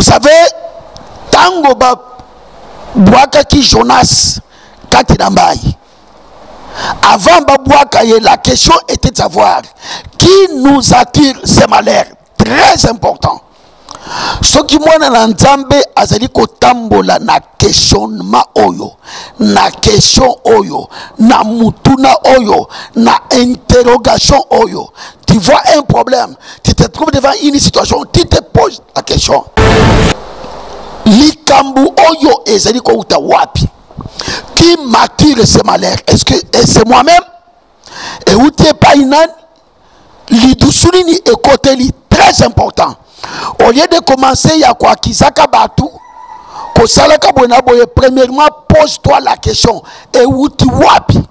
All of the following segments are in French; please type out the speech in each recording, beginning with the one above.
Vous savez, tango ba boaka ki Jonas katinambai. Avant Babouakaye, la question était de savoir qui nous attire ces malheurs. Très important. Ce qui m'a nzambe azali kotambola na questionnement oyo, na question oyo, na mutuna oyo, na interrogation oyo. Tu vois un problème, tu te trouves devant une situation, tu te poses la question. Likambu oyo ezali ko uta wapi? Qui m'attire ce malheur? Est-ce que c'est moi-même? Et où tu es pas inan? L'idousoulini et côté li très important. Au lieu de commencer à quoi Kizaka Batu, premièrement pose-toi la question. Et où tu wapi?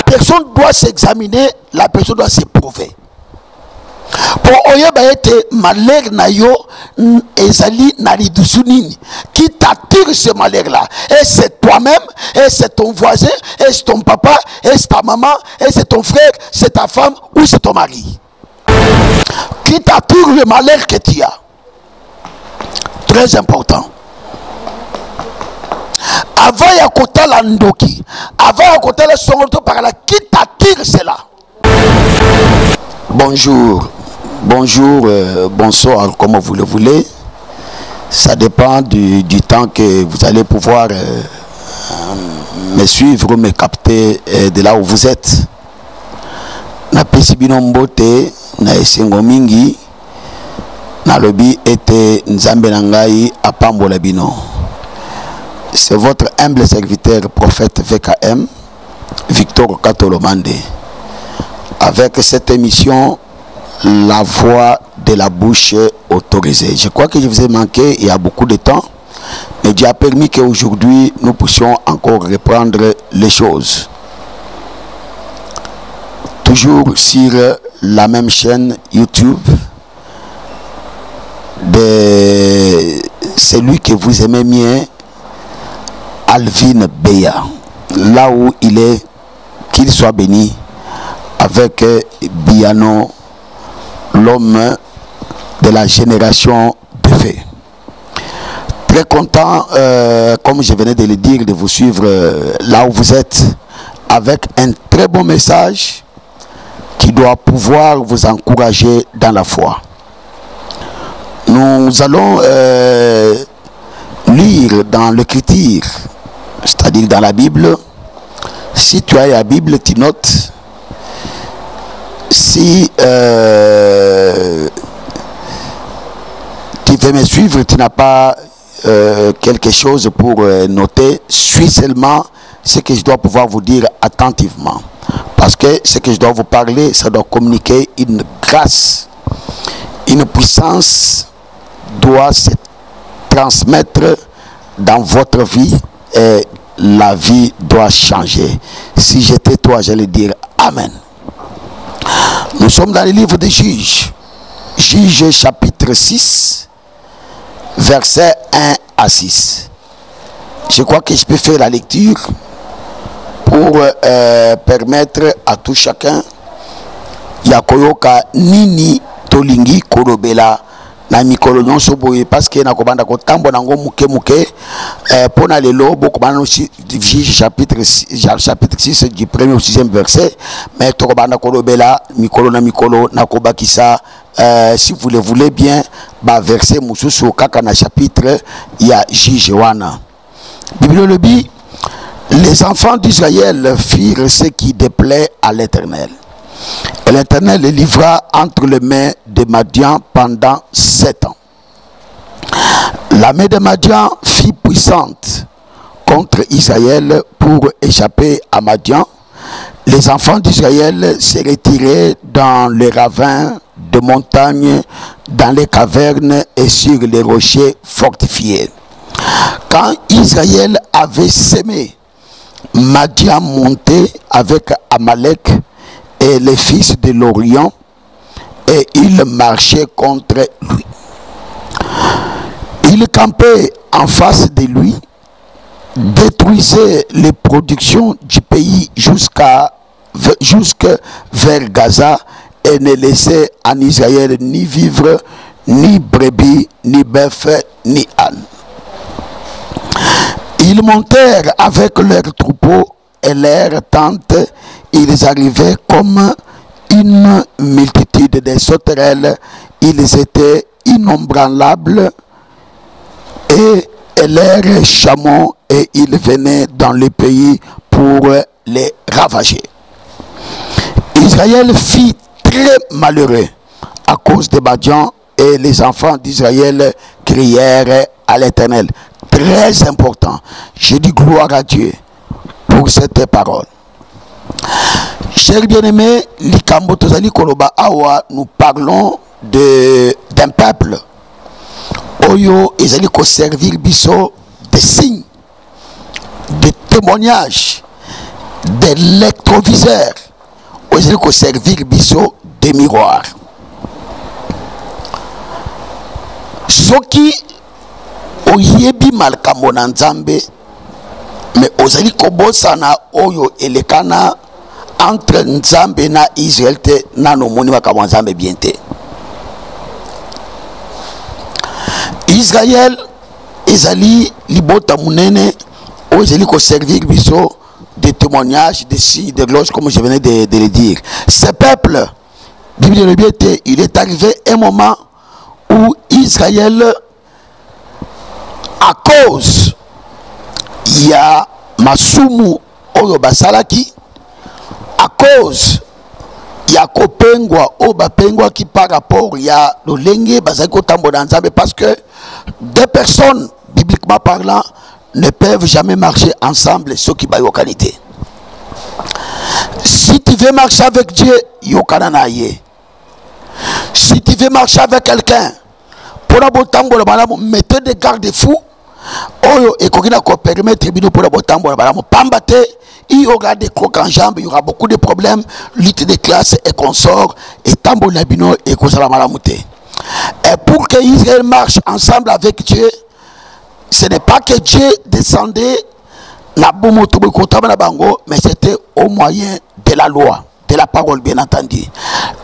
Personne doit s'examiner, la personne doit s'éprouver. Pour oyeba malheur na yo ezali na lidusunini qui t'attire ce malheur là, et c'est toi-même, et c'est ton voisin, et c'est ton papa, et c'est ta maman, et c'est ton frère, c'est ta femme ou c'est ton mari qui t'attire le malheur que tu as. Très important. Avant ya kotala ndoki, avant ya kotala songoto par là, qui t'attire cela? Bonjour. Bonjour, bonsoir, comme vous le voulez. Ça dépend du temps que vous allez pouvoir me suivre ou me capter de là où vous êtes. Na pesi bino mbote na esengo mingi na lobi ete nzambe na ngai apambola bino. C'est votre humble serviteur prophète VKM Victor Katolomande. Avec cette émission, la voix de la bouche autorisée. Je crois que je vous ai manqué il y a beaucoup de temps, mais Dieu a permis qu'aujourd'hui nous puissions encore reprendre les choses. Toujours sur la même chaîne YouTube de celui que vous aimez bien, Alvin Beya. Là où il est, qu'il soit béni, avec Biano, l'homme de la génération de feu. Très content, comme je venais de le dire, de vous suivre là où vous êtes, avec un très bon message qui doit pouvoir vous encourager dans la foi. Nous allons lire dans l'écriture, c'est-à-dire dans la Bible. Si tu as la Bible, tu notes. Si tu veux me suivre, tu n'as pas quelque chose pour noter, suis seulement ce que je dois pouvoir vous dire attentivement. Parce que ce que je dois vous parler, ça doit communiquer une grâce, une puissance doit se transmettre dans votre vie et la vie doit changer. Si j'étais toi, j'allais dire Amen. Nous sommes dans le livre des Juges. Juges chapitre 6, versets 1 à 6. Je crois que je peux faire la lecture pour permettre à tout chacun Yakoyoka Nini Tolingi Korobela na mikolo nyonso boye parce que na kobanda kotambo nango muke pona lelo bokobana Juge chapitre 6 du 1er au 6e verset, mais to kobanda korobela mikolo na kobakisa si vous le voulez bien ba verset mususu kaka na chapitre ya Juge wana. Bible le dit, les enfants d'Israël firent ce qui déplaît à l'Éternel. Et l'Éternel les livra entre les mains de Madian pendant 7 ans. La main de Madian fut puissante contre Israël pour échapper à Madian. Les enfants d'Israël se retiraient dans les ravins de montagnes, dans les cavernes et sur les rochers fortifiés. Quand Israël avait sémé, Madian montait avec Amalek et les fils de l'Orient, et il marchait contre lui. Il campait en face de lui, détruisait les productions du pays jusque vers Gaza, et ne laissait en Israël ni vivre ni brebis, ni bœuf, ni âne. Ils montèrent avec leurs troupeaux et leurs tentes. Ils arrivaient comme une multitude de sauterelles. Ils étaient innombrables et leurs chameaux, et ils venaient dans le pays pour les ravager. Israël fit très malheureux à cause de Madian, et les enfants d'Israël crièrent à l'Éternel. Très important. Je dis gloire à Dieu pour cette parole. Chers bien-aimés, nous parlons d'un peuple Oyo ezali ko servir biso des signes, des témoignages, des électroviseurs. Ezali ko servir biso des miroirs. Soki oyebi malkambo na Nzambe, mais ozali ko bosana oyo elekana entre Nzambe na Israël te nano moni makambo Nzambe bien te. Israël ezali libota munene o ezali ko servir biso des témoignages, des signes, des gloires, comme je venais de le dire. Ce peuple, il est arrivé un moment où Israël, à cause il y a masumu oyo basalaki, à cause il y a kopengwa o bapengwa qui par rapport il y a le lenge bazako tambo dans Nzambe, parce que deux personnes bibliquement parlant ne peuvent jamais marcher ensemble, ceux qui baillent qualité. Si tu veux marcher avec Dieu, yokananaye. Si tu veux marcher avec quelqu'un, pour la botambo la mettez des garde-fous. Oyo et kokina ko permettre bino pour la botambo la pambate. Il y aura des crocs en jambes, il y aura beaucoup de problèmes, lutte de classe et consorts, et tambo labino et kosalamalamute. Et pour que Israël marche ensemble avec Dieu, ce n'est pas que Dieu descendait, mais c'était au moyen de la loi, de la parole bien entendu.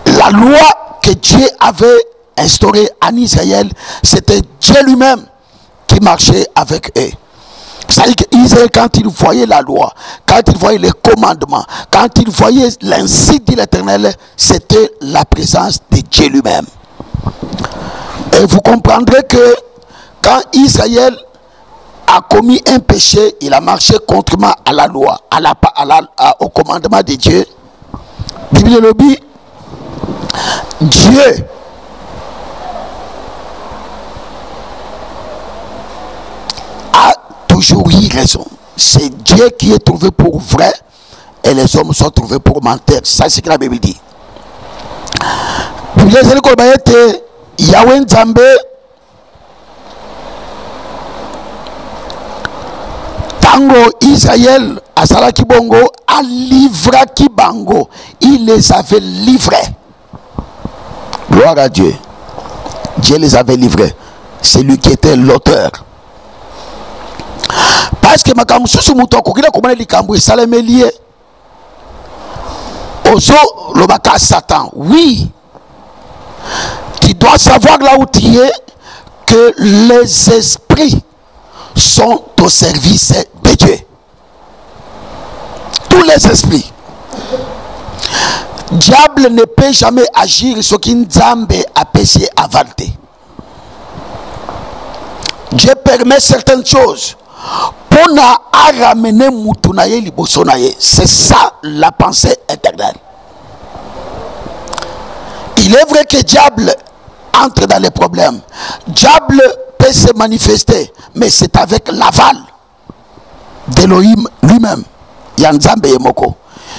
La loi que Dieu avait instaurée en Israël, c'était Dieu lui-même qui marchait avec eux. C'est-à-dire qu'Israël, quand il voyait la loi, quand il voyait les commandements, quand il voyait l'ainsi dit l'Éternel, c'était la présence de Dieu lui-même. Et vous comprendrez que quand Israël a commis un péché, il a marché contrairement à la loi, au commandement de Dieu. Bible le dit, Dieu a toujours eu raison. C'est Dieu qui est trouvé pour vrai et les hommes sont trouvés pour mentir. Ça, c'est ce que la Bible dit. Yahweh Nzambe tango Israël asalaki bongo a livraki bango, il les avait livrés. Gloire à Dieu. Dieu les avait livrés. C'est lui qui était l'auteur. Parce que makambo susu muto kokila komana likambo esalemelié ozo lobaka Satan. Oui, tu dois savoir là où tu es que les esprits sont au service de Dieu. Tous les esprits. Diable ne peut jamais agir ce qu'un Nzambe a péché à vanter. Dieu permet certaines choses pour ramener Moutunaye Libosonaye. C'est ça la pensée éternelle. Il est vrai que diable entre dans les problèmes. Diable peut se manifester, mais c'est avec l'aval d'Elohim lui-même. Yanzambe Yemoko.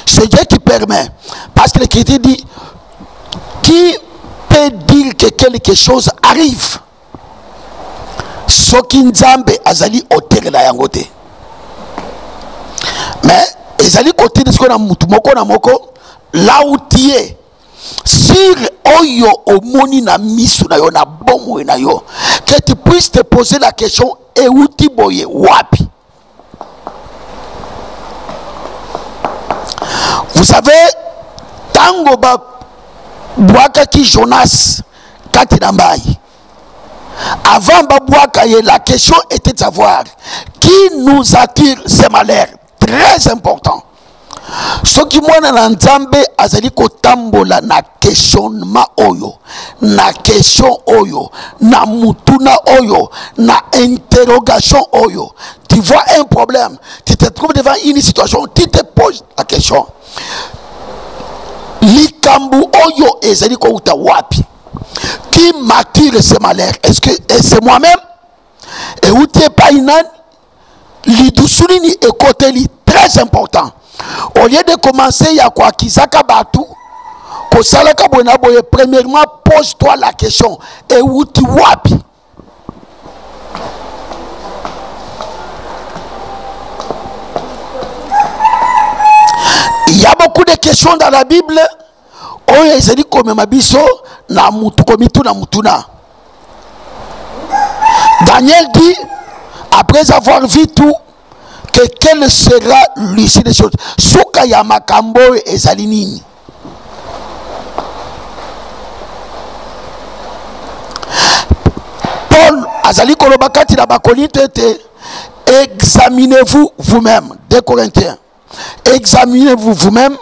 C'est Dieu qui permet. Parce que l'Écriture dit, qui peut dire que quelque chose arrive? Soki Nzambe azali otere la yangote. Mais ezali côté de ce qu'on a mutumoko na moko, là où tu es. Sur oyo omoni na misu na yo na bomo na yo, que tu puisses te poser la question, et où tu boye wapi? Vous savez, tango ba boaka ki Jonas katinambai Avant Babouakaye, la question était de savoir qui nous attire ces malheurs. Très important. Ce qui m'a nzambe azali kotambola na questionnement oyo, na question oyo, na mutuna oyo, na interrogation oyo. Tu vois un problème, tu te trouves devant une situation, tu te poses la question. Likambu oyo ezali ko uta wapi? Qui m'attire ce malheur? Est-ce que c'est moi-même? Et où tu es pas inan? L'idousoulini et côté li très important. Au lieu de commencer à quoi kizaka batu, ko salaka bona boye, premièrement pose-toi la question. Et où tu wapi? Il y a beaucoup de questions dans la Bible. Oh, ils dit comme mabiso na mutu komitu na mutuna. Daniel dit, après avoir vu tout, que quelle sera l'issue des choses. Souka ya makambo ezali nini. Paul azali kolobakati na bakorinto ete examinez-vous vous-même. 2 Corinthiens. Examinez-vous vous-même,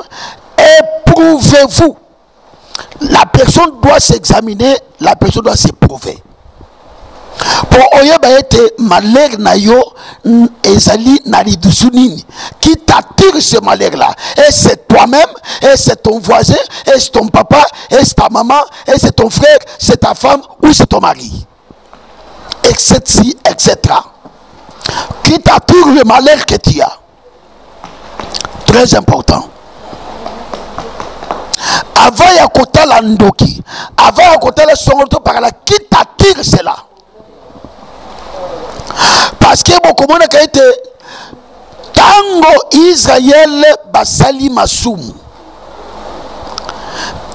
éprouvez-vous. La personne doit s'examiner, la personne doit s'éprouver. Pour oyeba ete malheur na yo ezali na lidusunini qui t'attire ce malheur là. Et c'est toi-même, et c'est ton voisin, et c'est ton papa, et c'est ta maman, et c'est ton frère, c'est ta femme ou c'est ton mari. Etc. etc. Qui t'attire le malheur que tu as. Très important. Avant ya kota la ndoki, avant ya kota la songoto par là, qui t'attire cela? Parce que beaucoup de gens été tango Israël basali masumu.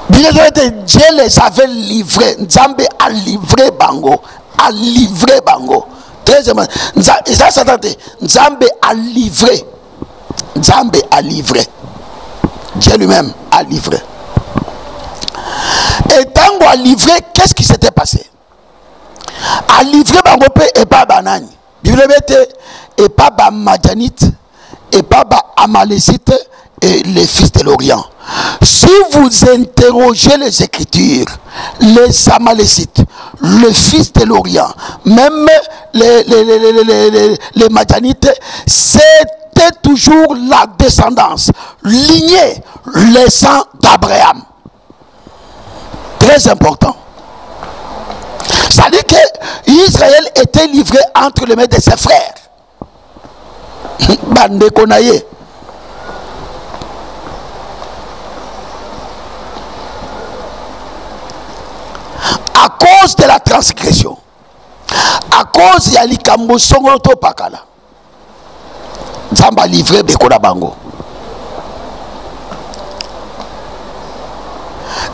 Dieu les avait livrés. Nzambe a livré bango, a livré bango. Très important. Nzambe a livré. Nzambe a livré. Dieu lui-même a livré. Et tango a livré, qu'est-ce qui s'était passé? A livré bango et pas banani. Bible et pas ba Madianite et pas ba Amalécite et les fils de l'Orient. Si vous interrogez les Écritures, les Amalécites, les fils de l'Orient, même les Madianites, c'était toujours la descendance, lignée, les sangs d'Abraham. Très important. Ça dit que Israël était livré entre les mains de ses frères. Bande konaye. À cause de la transgression, à cause de likambo songoto pakala, Nzamba livré bekona bango.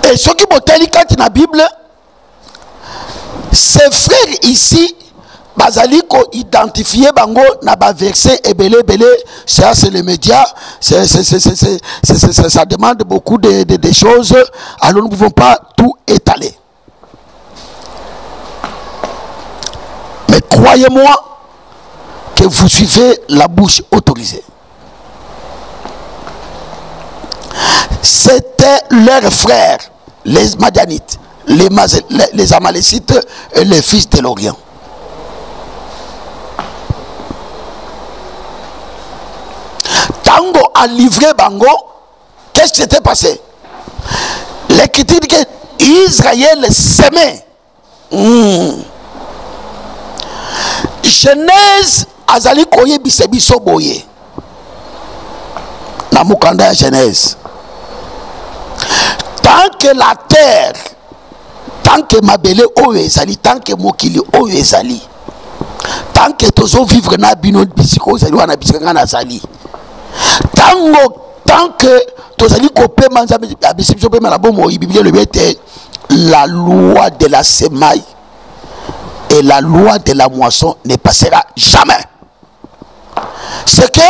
Et ce qui boteli quand dans la Bible, ces frères ici, bazaliko identifié bango na ba verset ebele belé, ça c'est les médias, ça demande beaucoup de choses, alors nous ne pouvons pas tout étaler. Mais croyez-moi que vous suivez la bouche autorisée. C'était leurs frères, les Madianites, les Amalécites et les fils de l'Orient. Tango a livré bango, qu'est-ce qui s'était passé? L'Écriture dit que Israël s'aimait. Genèse azali koye bisebiso boye. Na mukanda ya Genèse. Tant que la terre, tant que mabele oyo ezali, tant que mokili oyo ezali, tant que tozo vivre na bino bisiko ezali wana bisika na zali, tant que tozali kopema nzambe bisiko pema la bomo Bible le bete, la loi de la semaille et la loi de la moisson ne passera jamais. C'est que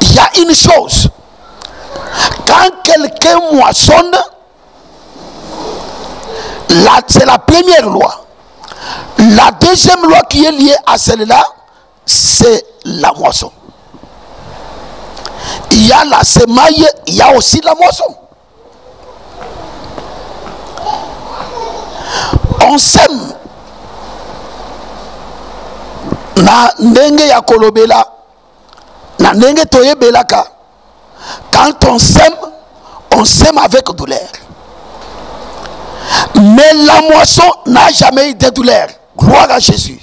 il y a une chose. Quand quelqu'un moissonne, c'est la première loi. La deuxième loi qui est liée à celle-là, c'est la moisson. Il y a la semaille, il y a aussi la moisson. On sème na ndenge ya kolobela, na ndenge toye belaka. Quand on sème avec douleur. Mais la moisson n'a jamais eu de douleur. Gloire à Jésus.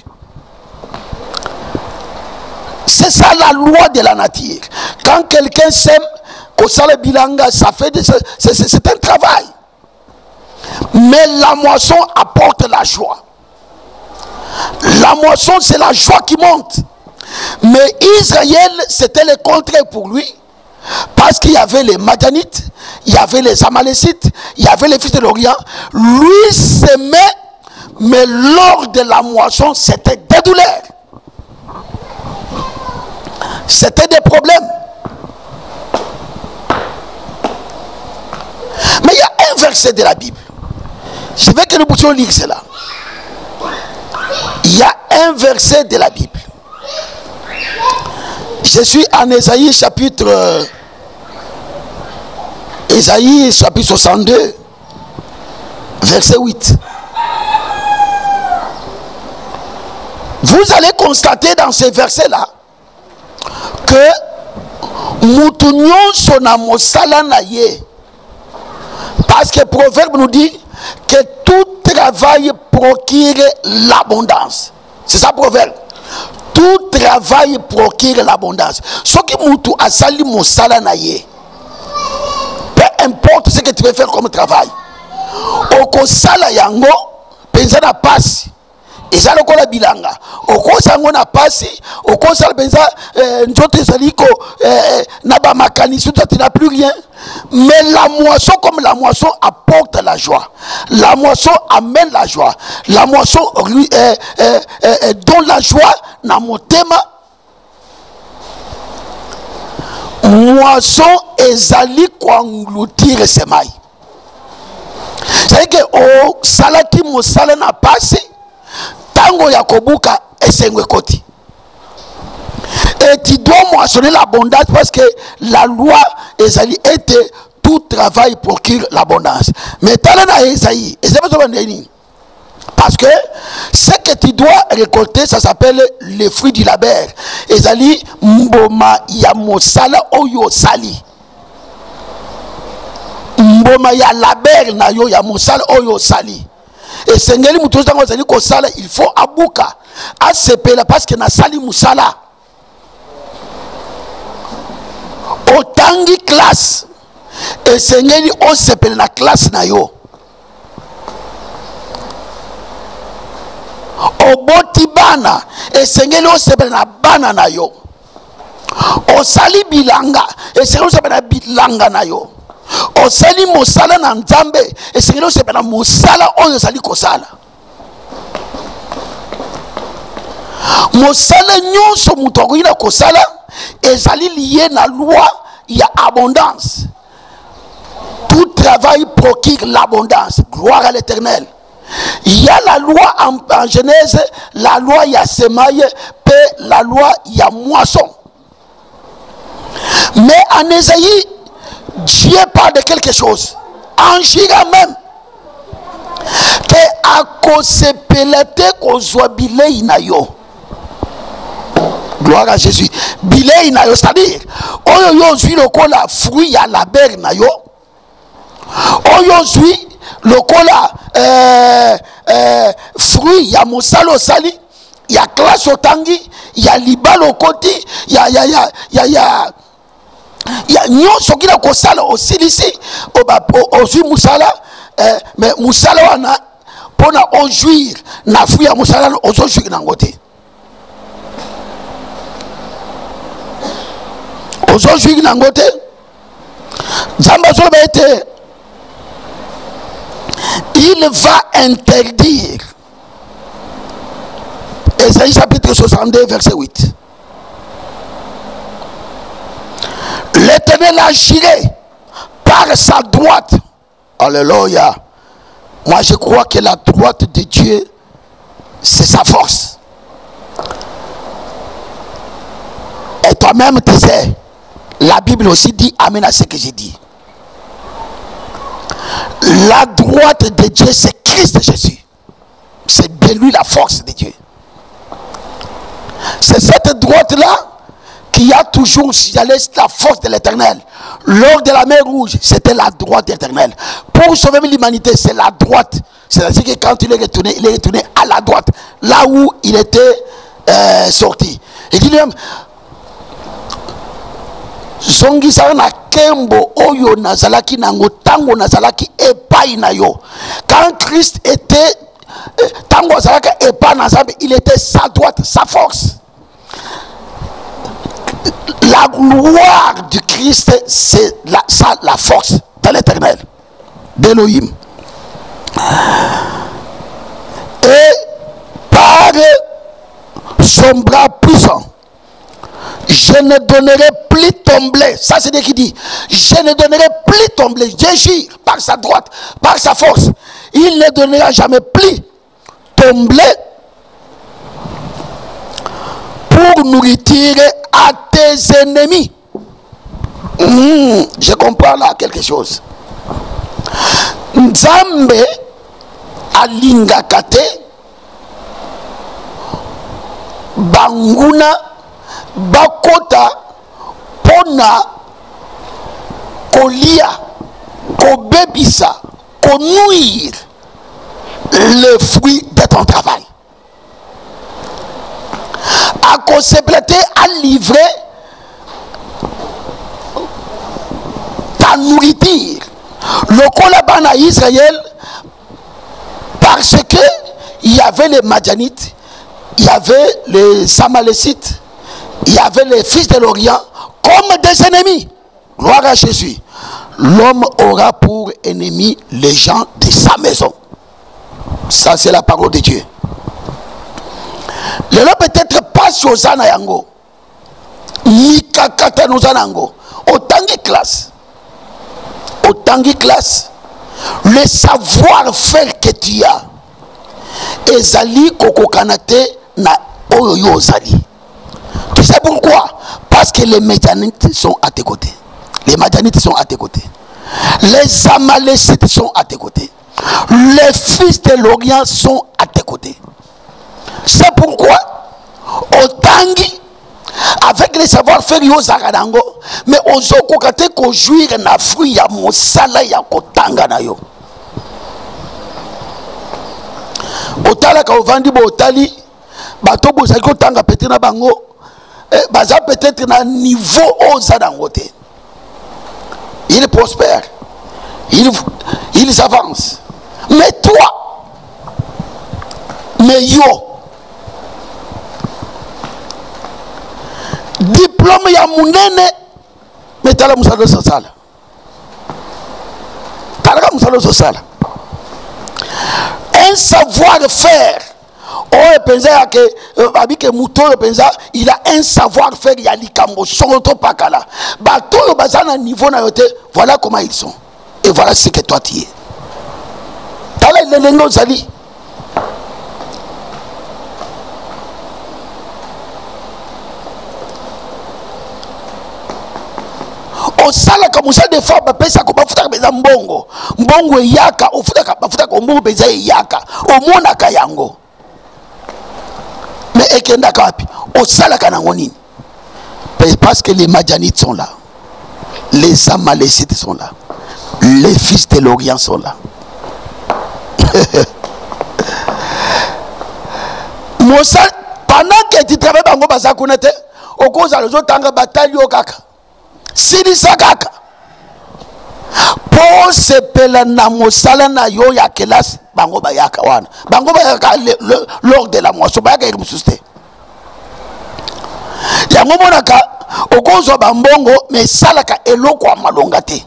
C'est ça la loi de la nature. Quand quelqu'un sème, bilanga, ça fait c'est un travail. Mais la moisson apporte la joie. La moisson, c'est la joie qui monte. Mais Israël, c'était le contraire pour lui. Parce qu'il y avait les Madianites, il y avait les Amalécites, il y avait les fils de l'Orient. Lui s'aimait, mais lors de la moisson, c'était des douleurs. C'était des problèmes. Mais il y a un verset de la Bible. Je veux que nous puissions lire cela. Il y a un verset de la Bible. Je suis en Ésaïe chapitre 62, verset 8. Vous allez constater dans ces versets-là que Moutounion sonamo salanaye. Parce que le proverbe nous dit que tout travail procure l'abondance. C'est ça le proverbe. Tout travail procure l'abondance. Ce qui moutou a sali mon salanaye. Peu importe ce que tu veux faire comme travail. Oko sala yango, penza na pasi. Eza lokola bilanga. Oko sango na pasi, oko sala penza njote saliko naba makanisi, tu n'as plus rien. Mais la moisson comme la moisson apporte la joie. La moisson amène la joie. La moisson donne la joie dans mon thème. Moisson ezali kwa nglutir semai. C'est que o salaki mo sala na pasi tango ya kobuka esengwe koti. Et tu dois moissonner l'abondance parce que la loi ezali était tout travail procure l'abondance. Mais talana Esaïe, parce que ce que tu dois récolter, ça s'appelle les fruits du labeur. Ezali mboma ya mosala oyo sali. Mboma ya labeur na yo ya mosala oyo sali. Et sengeli mutuzo tango ezali ko sala, il faut abuka asepela parce que na sali musala. Otangi classe et sengeli on sepele na classe na yo. Oboti bana et sengeli on sepele na bana na yo. Osali bilanga et sengeli on sepele na bilanga na yo. Osali mosala na nzambe et sengeli on sepele na mosala oyo sali kosala. Mosala nyonso mutu akoki na kosala ezali lié na loi, il y a abondance. Tout travail procure l'abondance. Gloire à l'Éternel. Il y a la loi en Genèse, la loi il y a semaille, puis la loi il y a moisson. Mais en Ésaïe, Dieu parle de quelque chose. En Jira même, que à cause de pelete qu'on soit bilé inayo. Gloire à Jésus. Bilé inayo, c'est-à-dire, oyo yo zui lokola fruit ya labeur na yo. Oyo zui lokola fruit ya mosalo sali, ya classe otangi, ya libalo koti, ya nyonso kila kosala osilisi ozui musala, mais musala wana pona ojuir na fruit ya musala ozojuir nango te. Aujourd'hui, il va interdire. Ésaïe chapitre 62, verset 8. L'Éternel agirait par sa droite. Alléluia. Moi, je crois que la droite de Dieu c'est sa force. Et toi-même tu sais, la Bible aussi dit amen à ce que j'ai dit. La droite de Dieu, c'est Christ Jésus. C'est de lui la force de Dieu. C'est cette droite-là qui a toujours signalé la force de l'Éternel. Lors de la mer Rouge, c'était la droite éternelle. Pour sauver l'humanité, c'est la droite. C'est-à-dire que quand il est retourné à la droite, là où il était sorti. Il dit même, Zongisara na kembo oyo nazalaki nango tango nazalaki epai na yo. Quand Christ était tango nazalaki epai na Nzambe, il était sa droite, sa force. La gloire du Christ, c'est la force de l'Éternel, d'Élohim. Et par son bras puissant, je ne donnerai plus ton blé. Ça c'est Dieu qui dit. Je ne donnerai plus ton blé. Dieu jure par sa droite, par sa force. Il ne donnera jamais plus ton blé pour nourrir à tes ennemis. Je comprends là quelque chose. Nzambe alingakate banguna bakota pona kolia kobebisa konouir le fruit de ton travail. À concepter, à livrer ta nourriture. Le Kolaban à Israël, parce que il y avait les Madianites, il y avait les Amalécites, il y avait les fils de l'Orient comme des ennemis. Gloire à Jésus. L'homme aura pour ennemi les gens de sa maison. Ça c'est la parole de Dieu. Le peut-être pas sur Zana Yango. Nikakata nous anango. Autant de classe. Autant de classe. Le savoir-faire que tu as. Ezali kokokanate na oyo zali. Tu sais pourquoi? Parce que les Médianites sont à tes côtés. Les Madianites sont à tes côtés. Les Amalécites sont à tes côtés. Les fils de l'Orient sont à tes côtés. C'est pourquoi Otangi avec les savoir-faire yo zakadango, mais ozoko kate ko jouir na fruit ya mosala ya kotanga na yo. Otala ka ovandi bo otali bato bo zaki kotanga peut-être na bango baza peut-être na niveau oza dango te. Il prospère. Ils avancent. Mais toi, mais yo, diplôme ya munene, mais tala musalo sosala. Tala musalo sosala. Un savoir-faire. Oh, pensa que avec mouton pensa, il a un savoir-faire ya likambo sonto pakala. Bato yo bazana niveau na yote, voilà comment ils sont. Et voilà ce que toi tu es. Tala le lengo zali. Osala comme ça des fois bapesa ko bafuta beza mbongo. Mbongo yaka ofuta ka bafuta ko mbongo beza yaka. Omona ka yango. Mais ekenda kapi osala kana ngonini. Parce que les Madianites sont là. Les Amalécites sont là. Les fils de l'Orient sont là. Mosa pendant que tu travailles bango bazakunete okoza lozo tanga batali okaka. Sidi sakaka. Pour se pela na mosala na yo ya kelas bango bayaka wana. Bango bayaka lors de la moisson bayaka irimususte. Yango monaka okozo bambongo mais salaka eloko wa malonga te.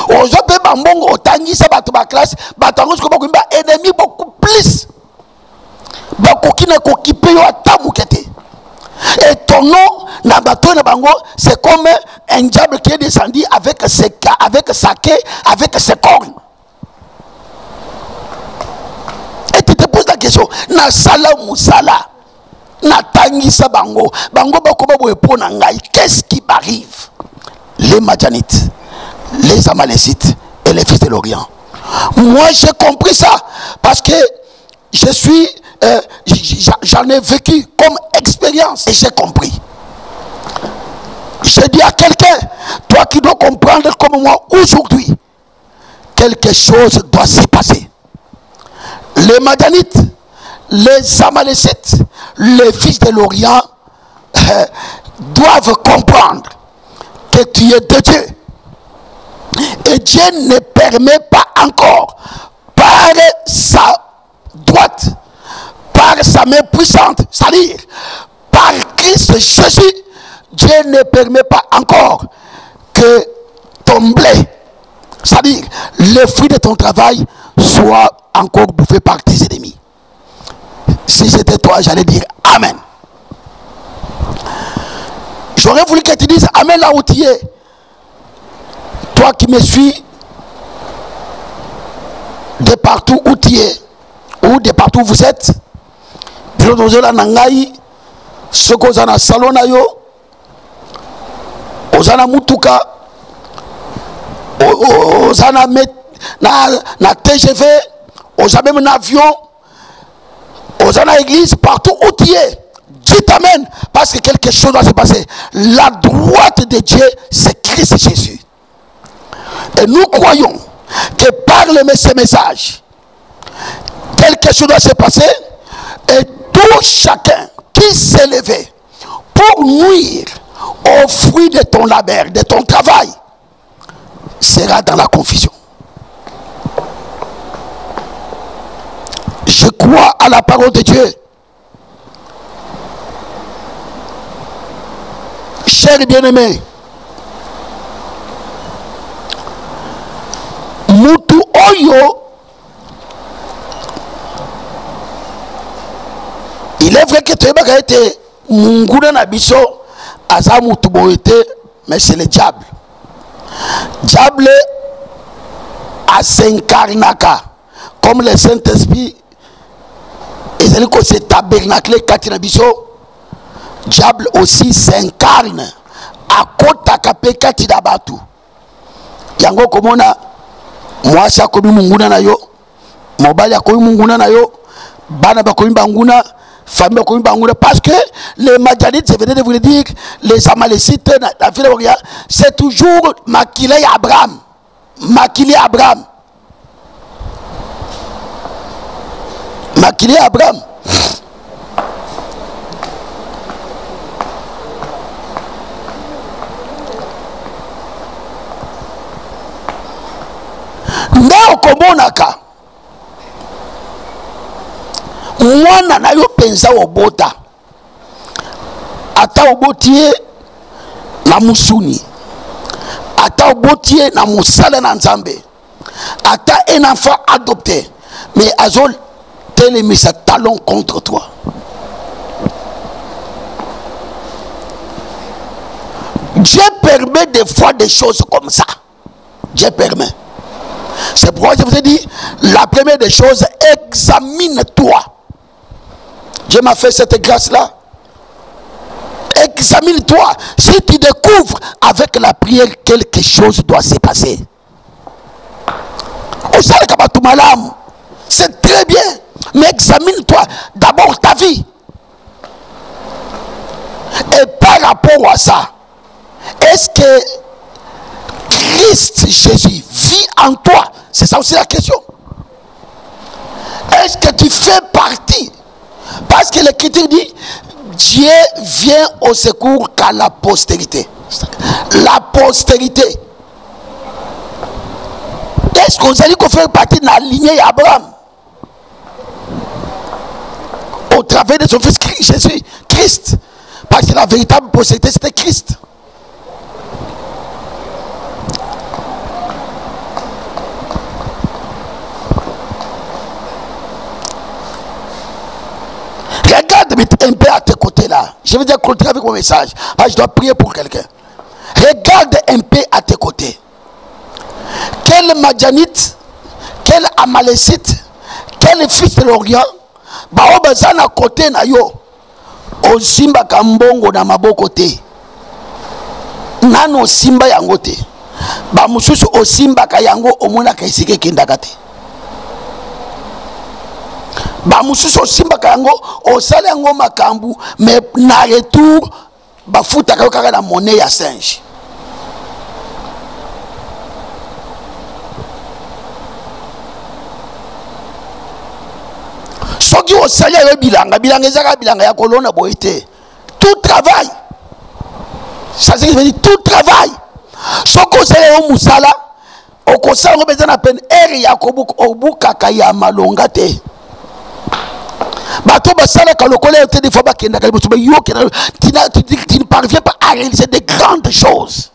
Ozo pe bambongo otangisa bato ba classe batango ko bakumba ennemi beaucoup plus. Bakokina kokipe yo atamukete. Et ton nom na bato na bango c'est comme un diable qui est descendu avec sa queue, avec ses cornes. Et tu te poses la la question. Na sala musala. Na tangisa bango. Bango bakoba boepo na ngai. Qu'est-ce qui m'arrive? Les Madianites, les Amalécites et les fils de l'Orient. Moi j'ai compris ça parce que je suis, j'en ai vécu comme expérience et j'ai compris. J'ai dit à quelqu'un, toi qui dois comprendre comme moi aujourd'hui, quelque chose doit se passer. Les Madianites, les Amalécites, les fils de l'Orient doivent comprendre que tu es de Dieu. Et Dieu ne permet pas encore, par sa droite, par sa main puissante, c'est-à-dire par Christ Jésus, Dieu ne permet pas encore que ton blé, c'est-à-dire le fruit de ton travail, soit encore bouffé par tes ennemis. Si c'était toi, j'allais dire Amen. J'aurais voulu que tu dises Amen là où tu es. Toi qui me suis, de partout où tu es, ou de partout où vous êtes, Ozana Nangai, Sokozana Salonayo, Ozana Mutuka, Ozana na TGV, Ozana même un avion, Ozana église, partout où tu es. Dieu t'amène parce que quelque chose doit se passer. La droite de Dieu, c'est Christ Jésus. Et nous croyons que par ce message, quelque chose doit se passer et tout chacun qui s'est levé pour nuire au fruit de ton labeur, de ton travail, sera dans la confusion. Je crois à la parole de Dieu. Chers bien-aimés, Mutu Oyo, il est vrai que tu as été Munguna Nabiso, Azamutu Boete, mais c'est le diable. Diable a s'incarnaka, comme le Saint-Esprit, et c'est que c'est tabernaclé Katinabiso. Diable aussi s'incarne à Kota Kape Katidabatu. Yango komona mwasi akomi munguna na yo, mobali akomi munguna na yo, bana bakomi banguna, famille bakomi banguna, parce que les Madianites, je venais de vous le dire, les Amalécites, la ville de Moria, c'est toujours maquillé Abraham. Maquillé Abraham. Maquillé Abraham. Ndao komonaka mwana na yo penza obota ata obotie na musuni ata obotie na musala na nzambe ata un enfant adopté mais azol télémisa talon contre toi. Dieu permet des fois des choses comme ça. Dieu permet. C'est pourquoi je vous ai dit, la première des choses, examine-toi. Dieu m'a fait cette grâce-là. Examine-toi. Si tu découvres avec la prière, quelque chose doit se passer. C'est très bien. Mais examine-toi d'abord ta vie. Et par rapport à ça, est-ce que Christ Jésus vit en toi? C'est ça aussi la question. Est-ce que tu fais partie? Parce que l'Écriture dit Dieu vient au secours qu'à la postérité. La postérité. Est-ce qu'on a dit qu'on fait partie de la lignée d'Abraham? Au travers de son fils Jésus, Christ. Parce que la véritable postérité, c'était Christ. Regarde un peu à tes côtés là. Je vais dire continuer avec mon message. Ah, je dois prier pour quelqu'un. Regarde un peu à tes côtés. Quel Madianite, quel Amalécite, quel fils de l'Orient bao baza na côté na yo osimbaka mbongo na maboko te nano osimba yango te bamosusu osimbaka yango omonaka esika ekendaka te bamosusu osimbaka yango osala yango makambu mais na retour bafutaka yo kaka na monnaie ya singe. Soki osali yo bilanga ezaka bilanga ya kolona boye te. Tout travail, ça signifie tout travail. Soki osali yo musala okosala ngo bezana peine ere ya kobukaka ya malonga te. Bato basalaka lokola te des fois bakendaka liboso ba yo kena tu ne parviens pas à réaliser des grandes choses.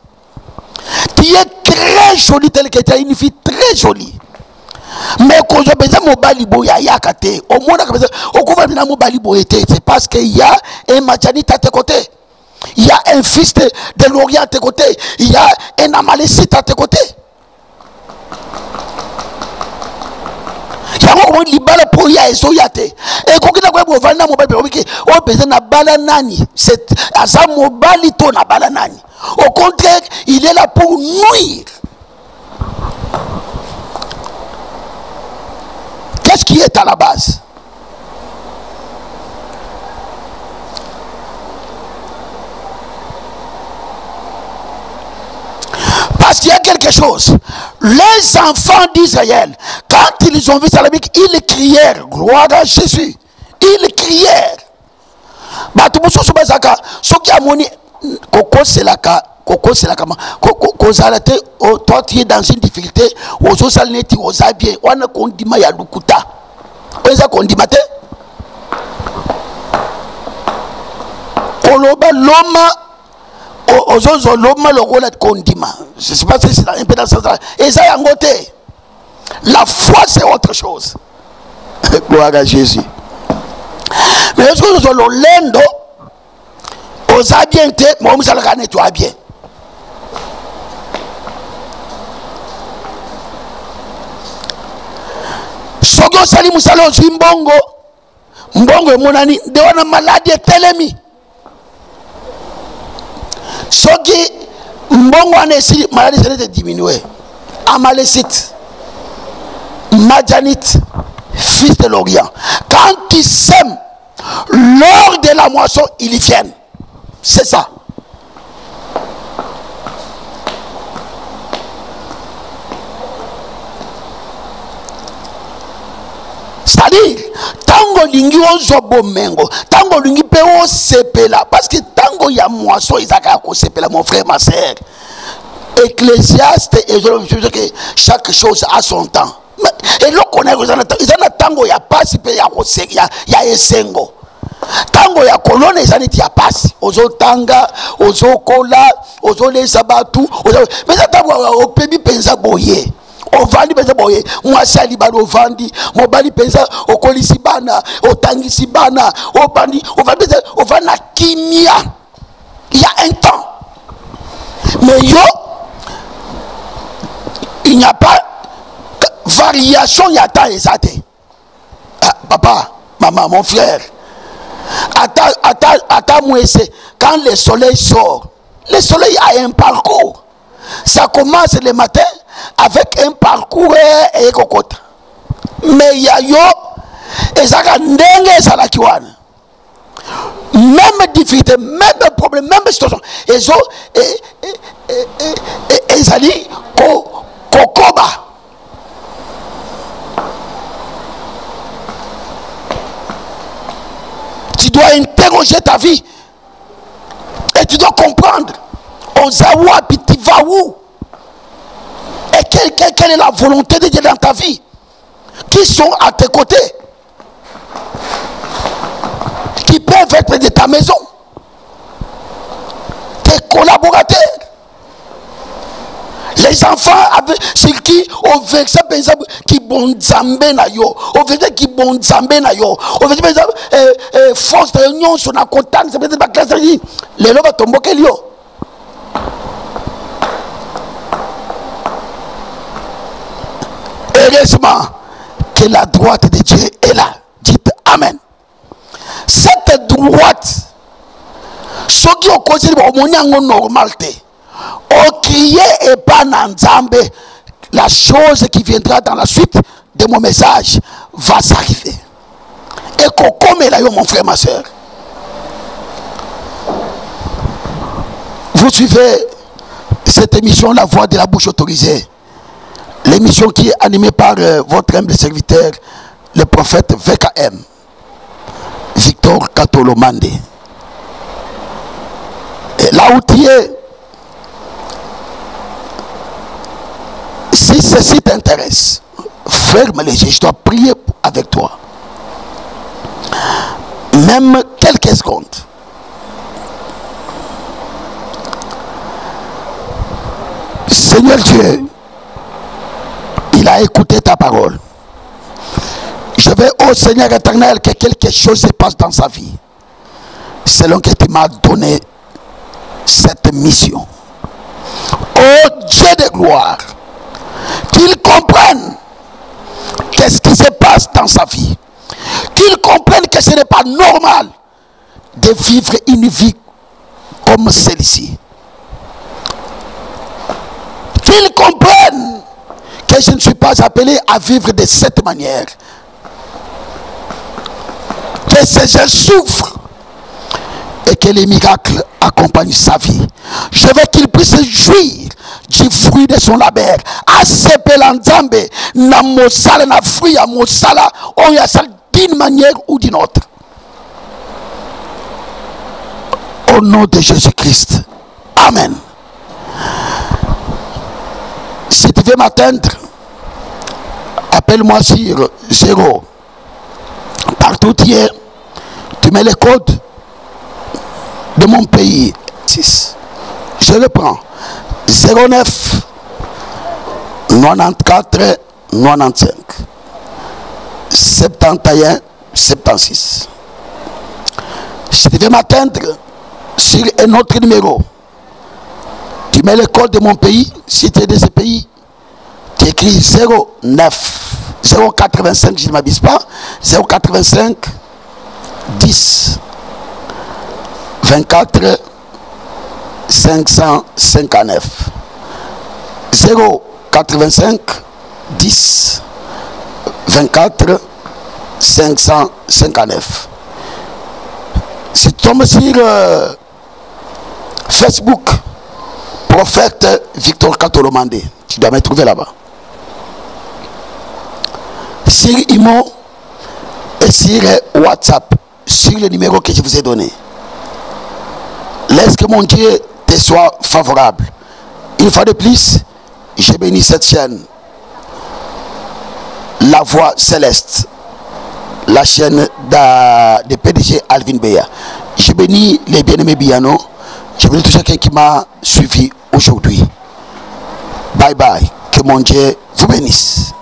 Tu es très jolie tel que tu as une fille très jolie. Mais quand je besoin mobali boya yakate au monde que besoin au gouvernement mobali boyete c'est parce qu'il y a un Madjanite à tes côtés, il y a un fils de l'Orient à tes côtés, il y a un Amalécite à tes côtés. Il y a un libala pour ya esoyate et quand il a quoi pour vendre mobali parce que au besoin na balanani c'est asa mobali to na balanani. Au contraire il est là pour nuire. Qu'est-ce qui est à la base? Parce qu'il y a quelque chose. Les enfants d'Israël, quand ils ont vu Salamique, ils crièrent, gloire à Jésus. Ils crièrent. Toi tu es dans une difficulté ozo salneti oza bien wana kondima ya lukuta oza kondima te koloba loma ozo loma lokola kondima. Je sais pas si c'est un peu dans ça et ça yango te. La foi c'est autre chose. Gloire à Jésus. Mais est-ce que ozo lendo oza bien te mo musala kana tu a bien. Sogo sali musalo zimbongo mbongo emonani de wana maladie telemi soki mbongo anesi maladie sele te diminuer. Amalécite, Madjanite, fils de l'Orient, quand ils sèment lors de la moisson ils viennent. C'est ça. C'est-à-dire, tango lingi ozo bomengo, tango lingi pe o sepela, parce que tango ya moisson izaka ko sepela mon frère ma sœur. Ecclésiaste et je que chaque chose a son temps. Et là qu'on ils ont tango ya passe pe ya ko ya esengo. Tango ya kolone izani ti ya passe. Ozo tanga, ozo kola, ozo les sabatu, ozo mais ça tango o pebi penza boye. Ovandi penza boye mwasi alibali ovandi mobali penza okolisi bana otangisi bana obandi ovandi penza ovandi na kimia. Il y a un temps mais yo il n'y a pas variation il y a temps exact. Ah, papa maman mon frère attends moi c'est quand le soleil sort, le soleil a un parcours. Ça commence le matin avec un parcours et kokota. Mais il y a yo et ça ndenge ça la kiwana. Même difficulté, même problème, même situation. Et so et ça dit kokoba. Tu dois interroger ta vie et tu dois comprendre. On zawa piti va où? Et quelle est la volonté de Dieu dans ta vie? Qui sont à tes côtés? Qui peuvent être de ta maison? Tes collaborateurs? Les enfants sur qui on veut qui bon zambé na yo, on veut qui bon zambé na yo, on veut par exemple force de réunion sur la contact, c'est peut-être pas classe de les loba tombo kelio. Heureusement que la droite de Dieu est là. Dites Amen. what? Ce qui est causé au normal, au crier et pas n'enzambe, la chose qui viendra dans la suite de mon message va s'arriver. Et comme est là, mon frère, ma soeur. Vous suivez cette émission La Voix de la Bouche Autorisée. L'émission qui est animée par votre humble serviteur, le prophète VKM, Victor Katolomande. Et là où tu es, si ceci t'intéresse, ferme les yeux, je dois prier avec toi. Même quelques secondes. Seigneur Dieu, il a écouté ta parole. Je veux au Seigneur éternel que quelque chose se passe dans sa vie. Selon que tu m'as donné cette mission. Oh Dieu de gloire, qu'il comprenne qu'est-ce qui se passe dans sa vie. Qu'il comprenne que ce n'est pas normal de vivre une vie comme celle-ci. Qu'il comprenne que je ne suis pas appelé à vivre de cette manière. Que ces gens souffrent et que les miracles accompagnent sa vie. Je veux qu'il puisse jouir du fruit de son labeur. Asepelanzambe na mosala na fruit ya mosala on ya sal d'une manière ou d'une autre. Au nom de Jésus-Christ. Amen. Si tu veux m'atteindre, appelle-moi sur 0. Partout tu es, tu mets le code de mon pays. 6. Je le prends. 09 94 95 71 76. Si tu veux m'atteindre sur un autre numéro, tu mets le code de mon pays. Si tu es de ce pays, tu écris 09 085, je ne m'abuse pas, 085 10 24 559. 085 10 24 559. Si tu tombes sur Facebook, prophète Victor Katolomande, tu dois me trouver là-bas. Sur Imo et sur WhatsApp, sur le numéro que je vous ai donné. Laisse que mon Dieu te soit favorable. Une fois de plus, je bénis cette chaîne, La Voix Céleste, la chaîne de PDG Alvin Beya. Je bénis les bien-aimés Biano. Je bénis tout chacun qui m'a suivi aujourd'hui. Bye bye. Que mon Dieu vous bénisse.